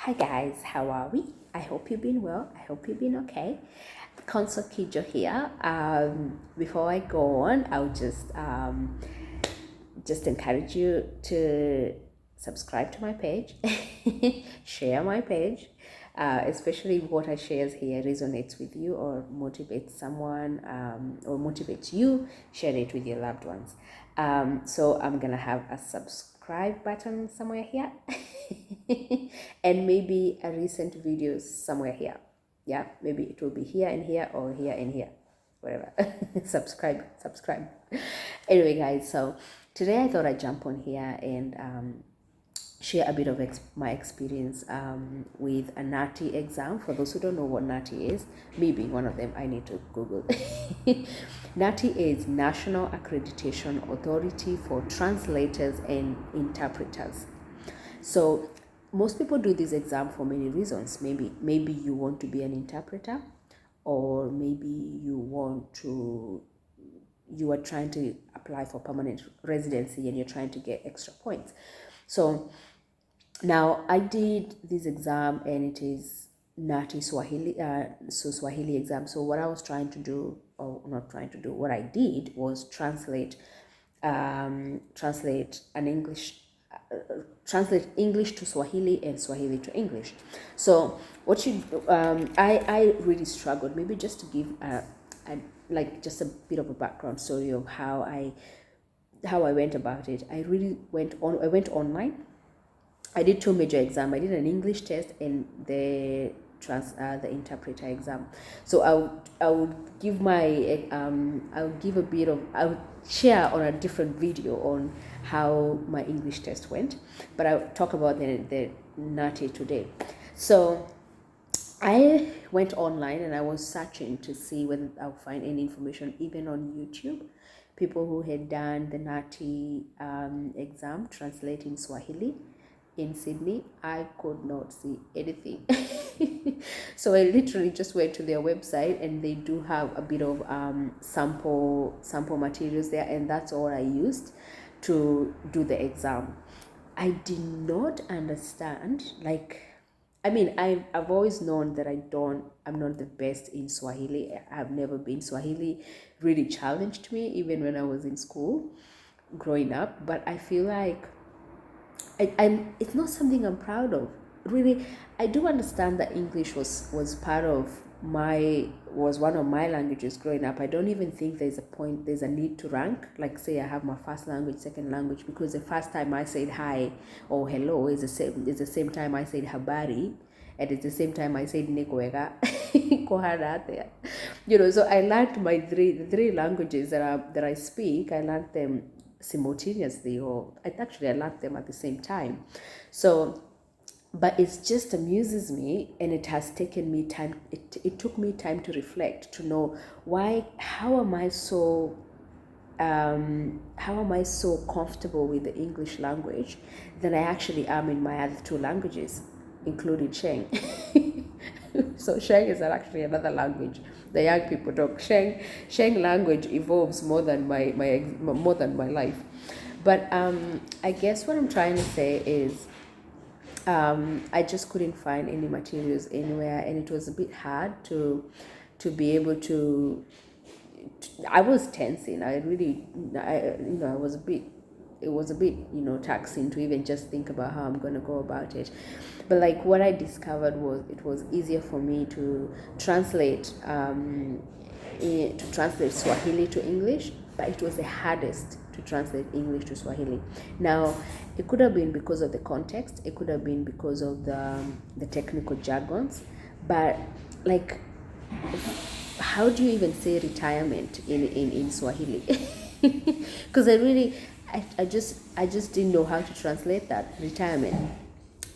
Hi guys, how are we? I hope you've been well. I hope you've been okay. Console Kijo here. Before I go on, I'll just encourage you to subscribe to my page, share my page, especially if what I share here resonates with you or motivates someone or motivates you. Share it with your loved ones. So I'm gonna have a subscribe button somewhere here, and maybe a recent videos somewhere here. Yeah, maybe it will be here and here or here and here, whatever. subscribe. Anyway, guys, so today I thought I'd jump on here and share a bit of my experience with a NATI exam. For those who don't know what NATI is, me being one of them, I need to Google. NATI is National Accreditation Authority for Translators and Interpreters. So most people do this exam for many reasons. Maybe you want to be an interpreter, or maybe you are trying to apply for permanent residency and you're trying to get extra points. So now I did this exam and it is NATI Swahili, Swahili exam. So what I was trying to do, or not trying to do, what I did was translate an English, translate English to Swahili and Swahili to English. So what I really struggled. Maybe just to give just a bit of a background story of how I went about it. I went online. I did two major exams. I did an English test and the interpreter exam. So I would give I would share on a different video on how my English test went, but I'll talk about the NATI today. So I went online and I was searching to see whether I'll find any information even on YouTube. People who had done the NATI exam translating Swahili in Sydney. I could not see anything. So I literally just went to their website and they do have a bit of sample materials there, and that's all I used to do the exam. I did not understand, I've always known that I'm not the best in Swahili. I've never been. Swahili really challenged me even when I was in school growing up, but I feel like it's not something I'm proud of. Really, I do understand that English was one of my languages growing up. I don't even think there's a need to rank. Like, say I have my first language, second language, because the first time I said hi or hello is the same time I said habari, and it's the same time I said nikuwega. So I learned my three languages that I speak. I learned them simultaneously, or I learned them at the same time. So, but it just amuses me, and it has taken me time. It took me time to reflect, to know how am I so comfortable with the English language than I actually am in my other two languages, including Sheng. So Sheng is actually another language. The young people talk Sheng. Sheng language evolves more than my life. But I guess what I'm trying to say is I just couldn't find any materials anywhere, and it was a bit hard to be able to. I was tensing. I was a bit. It was a bit, taxing to even just think about how I'm going to go about it. But like what I discovered was it was easier for me to translate Swahili to English, but it was the hardest to translate English to Swahili. Now, it could have been because of the context. It could have been because of the technical jargons, but like, how do you even say retirement in Swahili? Because I just didn't know how to translate that, retirement.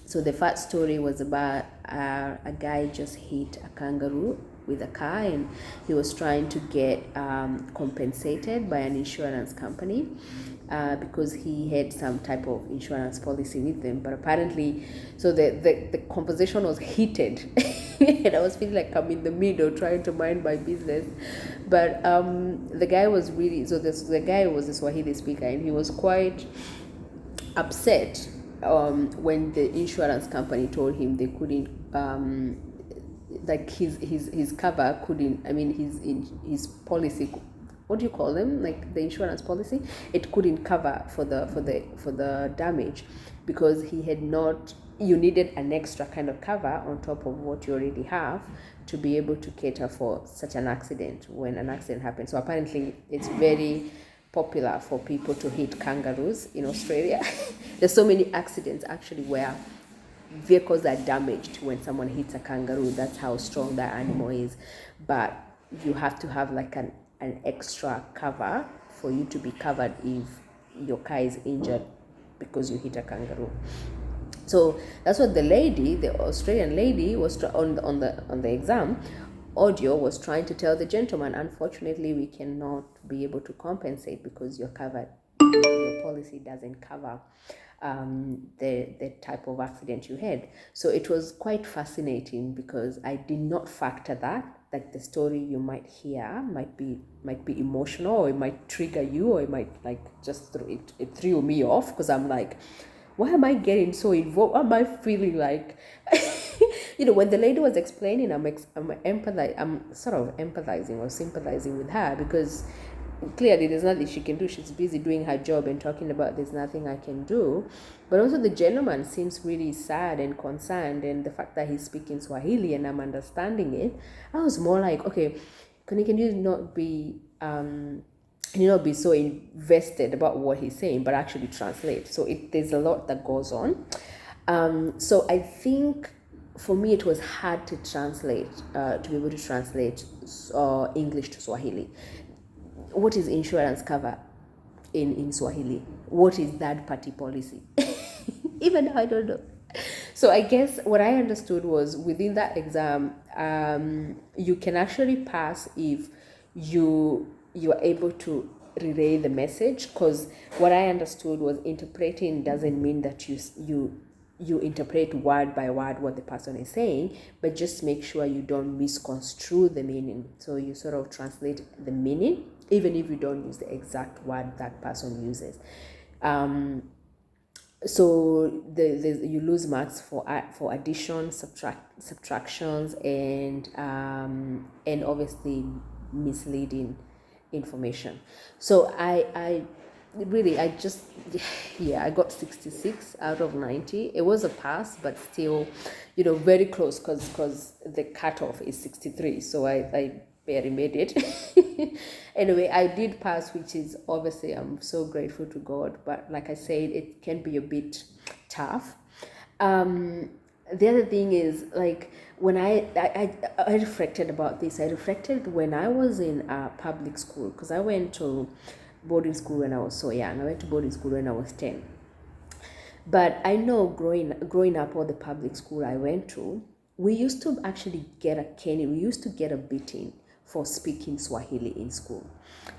So the first story was about a guy just hit a kangaroo with a car, and he was trying to get compensated by an insurance company because he had some type of insurance policy with them. But apparently, so the conversation was heated, and I was feeling like I'm in the middle trying to mind my business. But the guy was really, the guy was a Swahili speaker, and he was quite upset when the insurance company told him they couldn't, like his cover couldn't, I mean his policy, what do you call them, like the insurance policy, it couldn't cover for the damage, because he had not, you needed an extra kind of cover on top of what you already have to be able to cater for such an accident when an accident happens. So apparently it's very popular for people to hit kangaroos in Australia. There's so many accidents actually where vehicles are damaged when someone hits a kangaroo. That's how strong that animal is. But you have to have like an extra cover for you to be covered if your car is injured because you hit a kangaroo. So that's what the lady, the Australian lady, was on the exam audio was trying to tell the gentleman. Unfortunately, we cannot be able to compensate because you're covered. Your policy doesn't cover the type of accident you had. So it was quite fascinating because I did not factor that. Like the story you might hear might be emotional, or it might trigger you, or it might like just it threw me off, because I'm like, why am I getting so involved? Am I feeling like, when the lady was explaining, I'm sort of empathizing or sympathizing with her, because clearly there's nothing she can do. She's busy doing her job and talking about there's nothing I can do. But also the gentleman seems really sad and concerned, and the fact that he's speaking Swahili and I'm understanding it, I was more like, okay, can you not be so invested about what he's saying, but actually translate. So there's a lot that goes on. So I think for me it was hard to translate, to be able to translate English to Swahili. What is insurance cover in Swahili? What is third party policy? Even I don't know. So I guess what I understood was within that exam, you can actually pass if you are able to relay the message, because what I understood was interpreting doesn't mean that you interpret word by word what the person is saying, but just make sure you don't misconstrue the meaning. So you sort of translate the meaning, even if you don't use the exact word that person uses. So you lose marks for addition, subtractions, and obviously misleading information. So I got 66 out of 90. It was a pass, but still, very close, because the cutoff is 63. So I barely made it. Anyway, I did pass, which is obviously I'm so grateful to God. But like I said, it can be a bit tough. The other thing is, like, when I reflected about this, I reflected when I was in public school, because I went to boarding school when I was so young. I went to boarding school when I was 10. But I know growing up, all the public school I went to, we used to actually get a caning. We used to get a beating for speaking Swahili in school.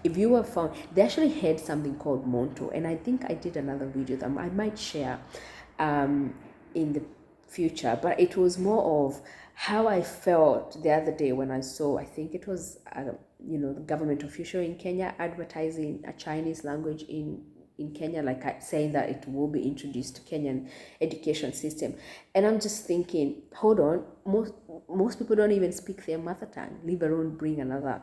If you were found, they actually had something called Monto, and I think I did another video that I might share in the future, but it was more of how I felt the other day when I saw, I think it was the government official in Kenya advertising a Chinese language in Kenya, like saying that it will be introduced to Kenyan education system. And I'm just thinking, hold on, most people don't even speak their mother tongue, leave alone bring another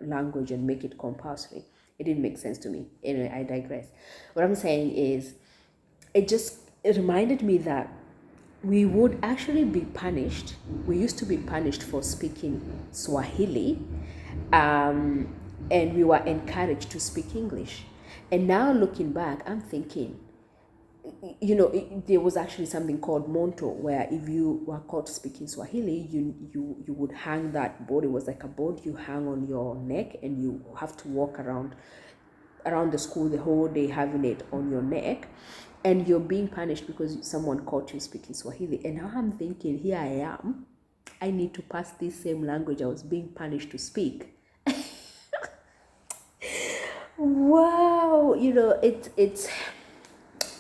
language and make it compulsory. It didn't make sense to me. Anyway, I digress. What I'm saying is, it reminded me that we would actually be punished. We used to be punished for speaking Swahili, and we were encouraged to speak English. And now looking back, I'm thinking, there was actually something called Monto, where if you were caught speaking Swahili, you would hang that board. It was like a board you hang on your neck, and you have to walk around the school the whole day having it on your neck, and you're being punished because someone caught you speaking Swahili. And now I'm thinking, here I am, I need to pass this same language I was being punished to speak. Wow,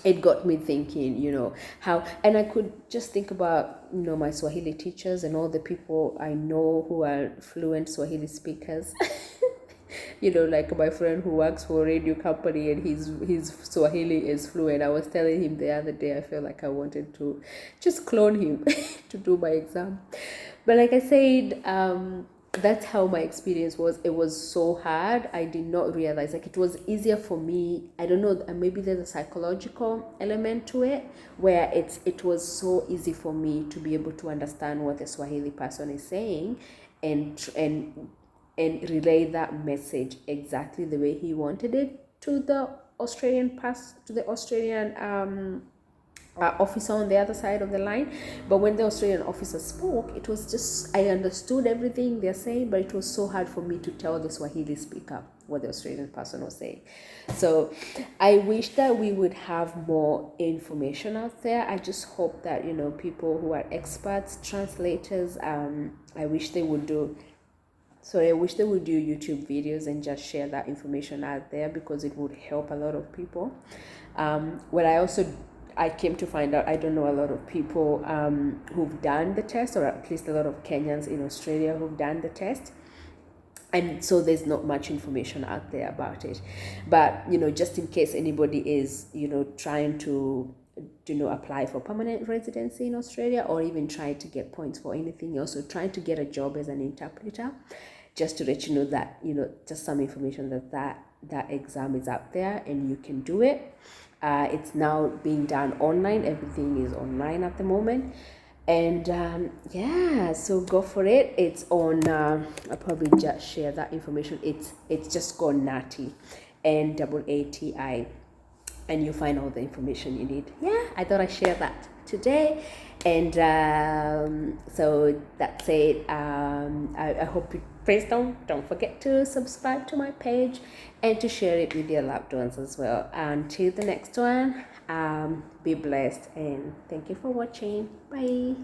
it got me thinking, how, and I could just think about, my Swahili teachers and all the people I know who are fluent Swahili speakers. like my friend who works for a radio company, and his Swahili is fluent. I was telling him the other day, I feel like I wanted to just clone him to do my exam. But like I said, that's how my experience was. It was so hard. I did not realize, like, it was easier for me. I don't know, maybe there's a psychological element to it, where it was so easy for me to be able to understand what the Swahili person is saying, and relay that message exactly the way he wanted it to the Australian officer on the other side of the line. But when the Australian officer spoke, it was just, I understood everything they're saying, but it was so hard for me to tell the Swahili speaker what the Australian person was saying. So I wish that we would have more information out there. I just hope that, people who are experts, translators, I wish they would do YouTube videos and just share that information out there, because it would help a lot of people. What I came to find out, I don't know a lot of people who've done the test, or at least a lot of Kenyans in Australia who've done the test. And so there's not much information out there about it. But, just in case anybody is, trying to apply for permanent residency in Australia, or even trying to get points for anything else, or trying to get a job as an interpreter, just to let you know that, just some information that exam is out there and you can do it. It's now being done online. Everything is online at the moment. And so go for it. It's on, I'll probably just share that information. It's just called NATI, NAATI, and you find all the information you need. I thought I'd share that today. And so that's it. I hope you please don't forget to subscribe to my page and to share it with your loved ones as well. Until the next one, be blessed, and thank you for watching. Bye.